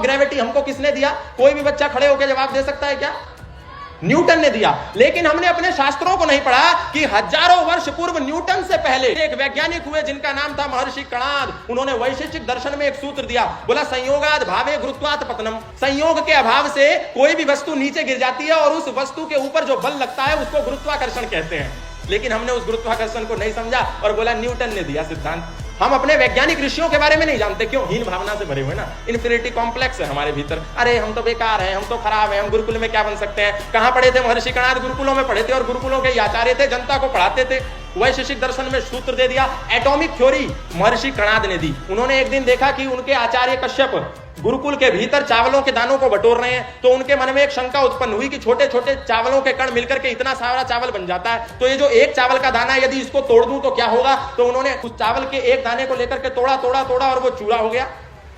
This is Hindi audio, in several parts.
ग्रेविटी हमको किसने दिया? कोई भी बच्चा खड़े होकर जवाब दे सकता है क्या? न्यूटन ने दिया। लेकिन हमने अपने शास्त्रों को नहीं पढ़ा कि हजारों वर्ष पूर्व न्यूटन से पहले एक वैज्ञानिक हुए जिनका नाम था महर्षि कणाद। उन्होंने वैशेषिक दर्शन में एक सूत्र दिया, बोला संयोगाद भावे गुरुत्वात् पतनम। संयोग के अभाव से कोई भी वस्तु नीचे गिर जाती है और उस वस्तु के ऊपर जो बल लगता है उसको गुरुत्वाकर्षण कहते हैं। लेकिन हमने उस गुरुत्वाकर्षण को नहीं समझा और बोला न्यूटन ने दिया सिद्धांत। हम अपने वैज्ञानिक ऋषियों के बारे में नहीं जानते, क्यों? हीन भावना से भरे हुए ना, इन्फीरियरिटी कॉम्प्लेक्स है हमारे भीतर। अरे हम तो बेकार हैं, हम तो खराब हैं, हम गुरुकुल में क्या बन सकते हैं? कहां पढ़े थे महर्षि कणाद? गुरुकुलों में पढ़े थे और गुरुकुलों के आचार्य थे, जनता को पढ़ाते थे। वैशेषिक दर्शन में सूत्र दे दिया, एटॉमिक थ्योरी महर्षि कणाद ने दी। उन्होंने एक दिन देखा कि उनके आचार्य कश्यप गुरुकुल के भीतर चावलों के दानों को बटोर रहे हैं, तो उनके मन में एक शंका उत्पन्न हुई कि छोटे छोटे चावलों के कण मिलकर के इतना सारा चावल बन जाता है, तो ये जो एक चावल का दाना है यदि इसको तोड़ दूं तो क्या होगा? तो उन्होंने उस चावल के एक दाने को लेकर के तोड़ा तोड़ा तोड़ा और वो चूरा हो गया।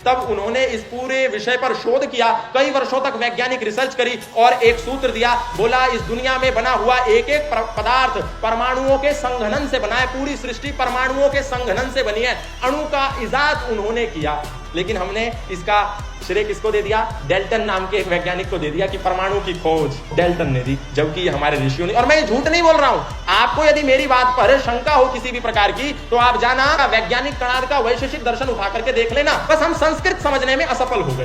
तब उन्होंने इस पूरे विषय पर शोध किया, कई वर्षों तक वैज्ञानिक रिसर्च करी और एक सूत्र दिया, बोला इस दुनिया में बना हुआ एक एक पदार्थ परमाणुओं के संघनन से बना है। पूरी सृष्टि परमाणुओं के संघनन से बनी है। अणु का इजाद उन्होंने किया। लेकिन हमने इसका श्रेय किसको दे दिया? डेल्टन नाम के एक वैज्ञानिक को दे दिया कि परमाणु की खोज डेल्टन ने दी, जबकि हमारे ऋषियों ने। और मैं ये झूठ नहीं बोल रहा हूं। आपको यदि मेरी बात पर शंका हो किसी भी प्रकार की, तो आप जाना वैज्ञानिक कणाद का वैशेषिक दर्शन उठा करके देख लेना। बस हम संस्कृत समझने में असफल हो गए।